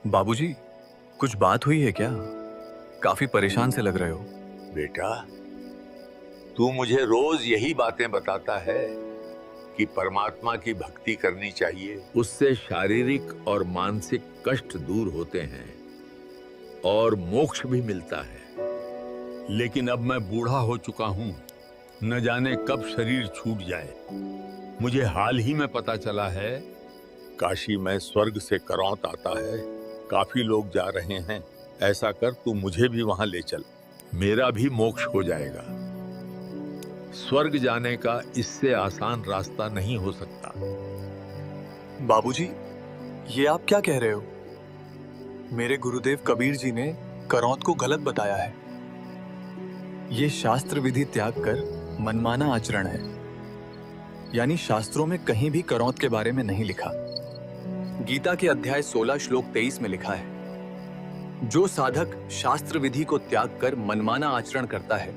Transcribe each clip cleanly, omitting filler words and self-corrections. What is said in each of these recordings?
बाबूजी, कुछ बात हुई है क्या? काफी परेशान से लग रहे हो। बेटा, तू मुझे रोज यही बातें बताता है कि परमात्मा की भक्ति करनी चाहिए, उससे शारीरिक और मानसिक कष्ट दूर होते हैं और मोक्ष भी मिलता है। लेकिन अब मैं बूढ़ा हो चुका हूं, न जाने कब शरीर छूट जाए। मुझे हाल ही में पता चला है काशी में स्वर्ग से करौंत आता है, काफी लोग जा रहे हैं। ऐसा कर, तू मुझे भी वहां ले चल, मेरा भी मोक्ष हो जाएगा। स्वर्ग जाने का इससे आसान रास्ता नहीं हो सकता। बाबूजी, ये आप क्या कह रहे हो? मेरे गुरुदेव कबीर जी ने करौंत को गलत बताया है। ये शास्त्र विधि त्याग कर मनमाना आचरण है। यानी शास्त्रों में कहीं भी करौंत के बारे में नहीं लिखा। गीता के अध्याय 16 श्लोक 23 में लिखा है, जो साधक शास्त्र विधि को त्याग कर मनमाना आचरण करता है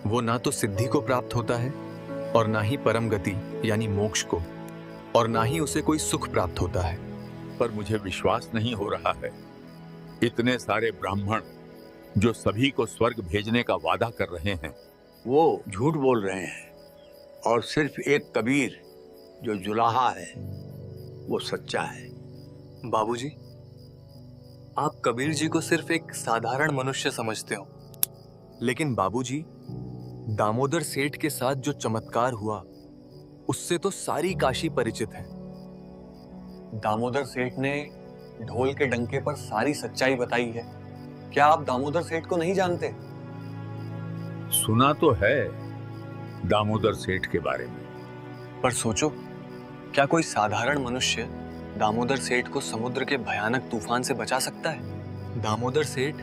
वो ना तो सिद्धि को प्राप्त होता है और ना ही परम गति यानी मोक्ष को, और ना ही उसे कोई सुख प्राप्त होता है। पर मुझे विश्वास नहीं हो रहा है, इतने सारे ब्राह्मण जो सभी को स्वर्ग भेजने का वादा कर रहे हैं, वो झूठ बोल रहे हैं और सिर्फ एक कबीर जो जुलाहा है वो सच्चा है। बाबूजी, आप कबीर जी को सिर्फ एक साधारण मनुष्य समझते हो, लेकिन बाबूजी, दामोदर सेठ के साथ जो चमत्कार हुआ उससे तो सारी काशी परिचित है। दामोदर सेठ ने ढोल के डंके पर सारी सच्चाई बताई है। क्या आप दामोदर सेठ को नहीं जानते? सुना तो है दामोदर सेठ के बारे में, पर सोचो, क्या कोई साधारण मनुष्य दामोदर सेठ को समुद्र के भयानक तूफान से बचा सकता है? दामोदर सेठ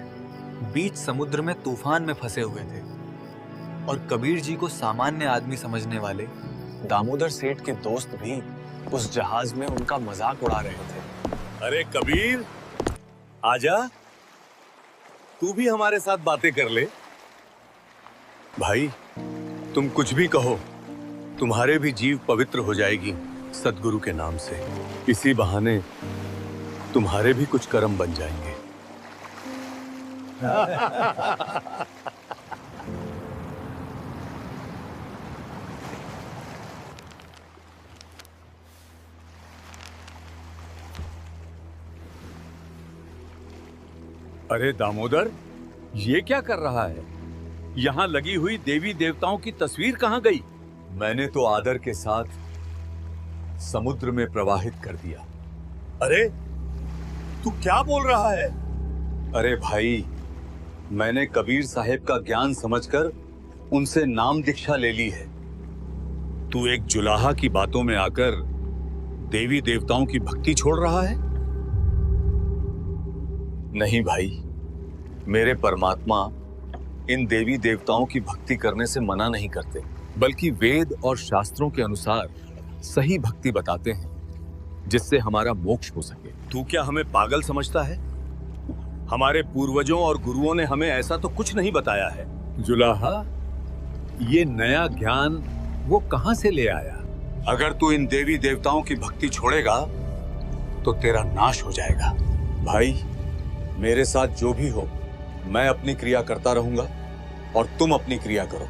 बीच समुद्र में तूफान में फंसे हुए थे और कबीर जी को सामान्य आदमी समझने वाले दामोदर सेठ के दोस्त भी उस जहाज में उनका मजाक उड़ा रहे थे। अरे कबीर, आजा, तू भी हमारे साथ बातें कर ले। भाई, तुम कुछ भी कहो, तुम्हारे भी जीव पवित्र हो जाएगी सद्गुरु के नाम से। इसी बहाने तुम्हारे भी कुछ कर्म बन जाएंगे। अरे दामोदर, ये क्या कर रहा है? यहाँ लगी हुई देवी देवताओं की तस्वीर कहाँ गई? मैंने तो आदर के साथ समुद्र में प्रवाहित कर दिया। अरे तू क्या बोल रहा है? अरे भाई, मैंने कबीर साहेब का ज्ञान समझकर उनसे नाम दीक्षा ले ली है। तू एक जुलाहा की बातों में आकर देवी देवताओं की भक्ति छोड़ रहा है? नहीं भाई, मेरे परमात्मा इन देवी देवताओं की भक्ति करने से मना नहीं करते, बल्कि वेद और शास्त्रों के अनुसार सही भक्ति बताते हैं जिससे हमारा मोक्ष हो सके। तू क्या हमें पागल समझता है? हमारे पूर्वजों और गुरुओं ने हमें ऐसा तो कुछ नहीं बताया है। जुलाहा, ये नया ज्ञान वो कहां से ले आया? अगर तू इन देवी देवताओं की भक्ति छोड़ेगा तो तेरा नाश हो जाएगा। भाई, मेरे साथ जो भी हो, मैं अपनी क्रिया करता रहूंगा और तुम अपनी क्रिया करो।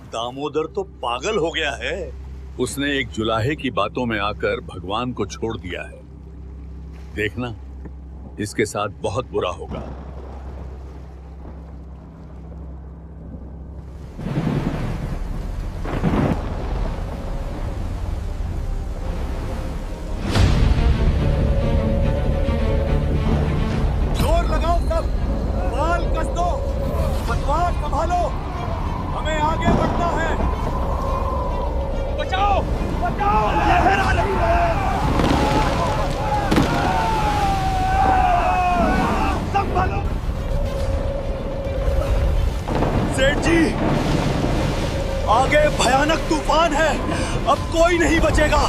दामोदर तो पागल हो गया है। उसने एक जुलाहे की बातों में आकर भगवान को छोड़ दिया है। देखना, इसके साथ बहुत बुरा होगा। जोर लगाओ सब, बाल कस दो, पतवार संभालो, हमें आगे बढ़ना है। बचाओ, बचाओ, लहर आ रही है। संभालो। आगे भयानक तूफान है, अब कोई नहीं बचेगा।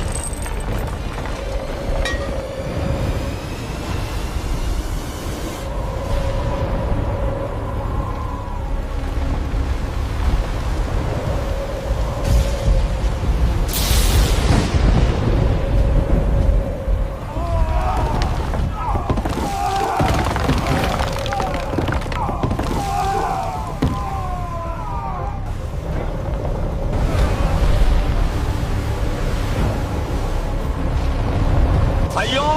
भाइयों,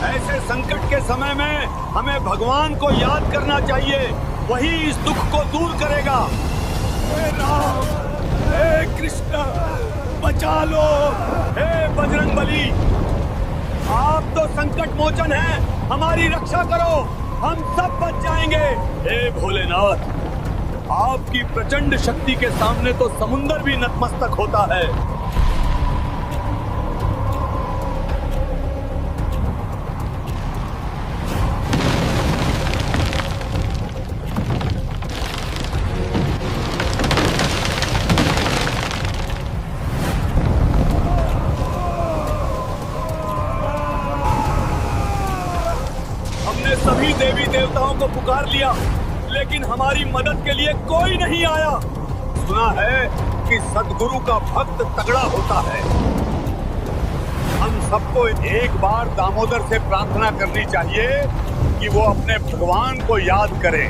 ऐसे संकट के समय में हमें भगवान को याद करना चाहिए, वही इस दुख को दूर करेगा। हे राम, हे कृष्ण, बचा लो। हे बजरंगबली, आप तो संकट मोचन हैं, हमारी रक्षा करो, हम सब बच जाएंगे। हे भोलेनाथ, आपकी प्रचंड शक्ति के सामने तो समुंदर भी नतमस्तक होता है। हमने सभी देवी देवताओं को पुकार लिया, लेकिन हमारी मदद के लिए कोई नहीं आया। सुना है कि सद्गुरु का भक्त तगड़ा होता है। हम सबको एक बार दामोदर से प्रार्थना करनी चाहिए कि वो अपने भगवान को याद करे।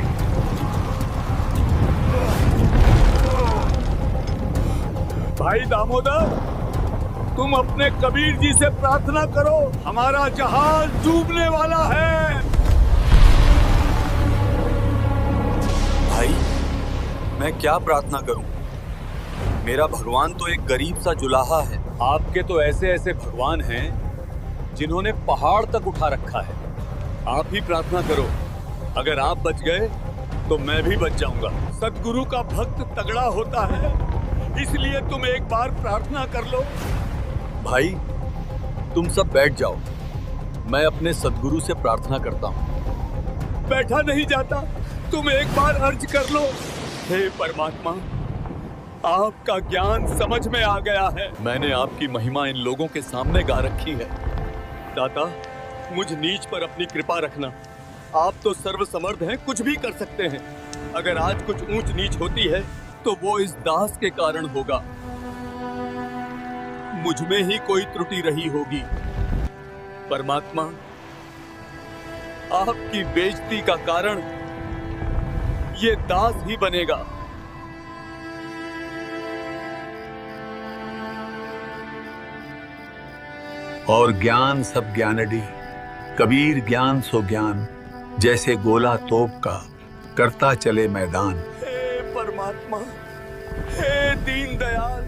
भाई दामोदर, तुम अपने कबीर जी से प्रार्थना करो, हमारा जहाज डूबने वाला है। भाई, मैं क्या प्रार्थना करूं? मेरा भगवान तो एक गरीब सा जुलाहा है। आपके तो ऐसे ऐसे भगवान हैं जिन्होंने पहाड़ तक उठा रखा है। आप ही प्रार्थना करो, अगर आप बच गए तो मैं भी बच जाऊंगा। सद्गुरु का भक्त तगड़ा होता है, इसलिए तुम एक बार प्रार्थना कर लो। भाई, तुम सब बैठ जाओ, मैं अपने सद्गुरु से प्रार्थना करता हूँ। बैठा नहीं जाता, तुम एक बार अर्ज कर लो। हे परमात्मा, आपका ज्ञान समझ में आ गया है। मैंने आपकी महिमा इन लोगों के सामने गा रखी है। दाता, मुझ नीच पर अपनी कृपा रखना। आप तो सर्वसमर्थ हैं, कुछ भी कर सकते हैं। अगर आज कुछ ऊंच नीच होती है तो वो इस दास के कारण होगा। मुझ में ही कोई त्रुटि रही होगी। परमात्मा, आपकी बेइज्जती का कारण ये दास ही बनेगा। और ज्ञान सब ज्ञानडी, कबीर ज्ञान सो ज्ञान, जैसे गोला तोप का करता चले मैदान। हे परमात्मा, हे दीन दयाल,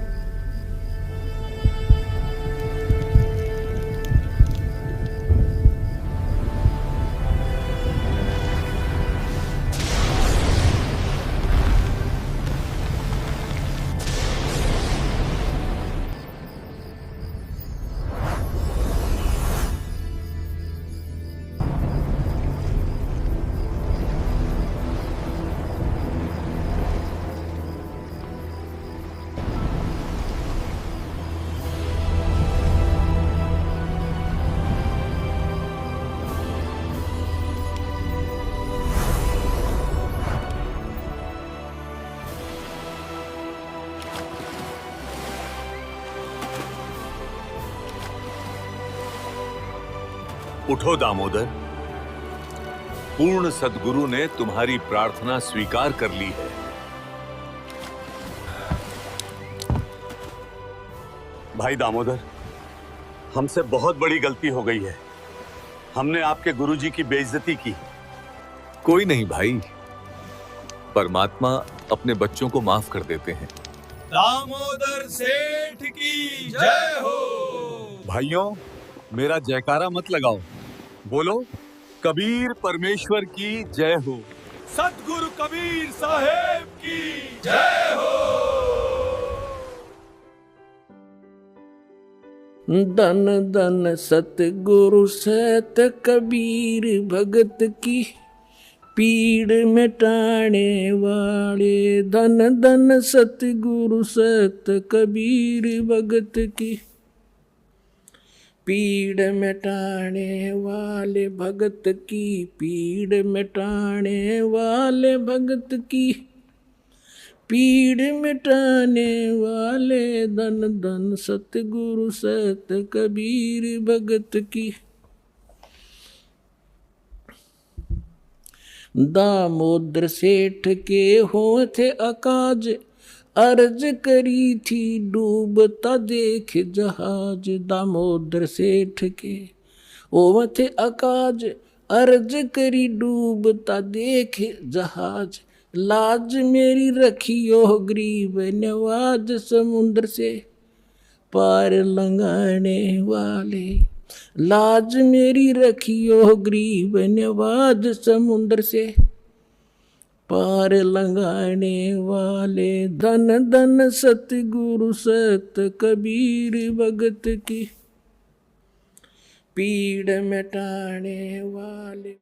उठो दामोदर, पूर्ण सद्गुरु ने तुम्हारी प्रार्थना स्वीकार कर ली है। भाई दामोदर, हमसे बहुत बड़ी गलती हो गई है। हमने आपके गुरुजी की बेइज्जती की। कोई नहीं भाई, परमात्मा अपने बच्चों को माफ कर देते हैं। दामोदर सेठ की जय हो। भाइयों, मेरा जयकारा मत लगाओ, बोलो कबीर परमेश्वर की जय हो। सतगुरु कबीर साहेब की जय हो। दन दन सतगुरु सत कबीर भगत की, पीड़ मिटाने वाले धन धन सतगुरु सत कबीर भगत की। पीड़ मिटाने वाले भगत की, पीड़ मिटाने वाले भगत की, पीड़ मिटाने वाले धन धन सतगुरु सत कबीर भगत की। दामोदर सेठ के हो थे अकाज, अर्ज करी थी डूबता देख जहाज। दामोदर सेठ के हो थे अकाज, अर्ज करी डूबता देख जहाज। लाज मेरी रखियो गरीब नवाज, समुद्र से पार लंघाने वाले। लाज मेरी रखियो गरीब नवाज, समुद्र से पार लंघाने वाले। धन धन सतगुरु सत कबीर भगत की। पीड़ मिटाने वाले।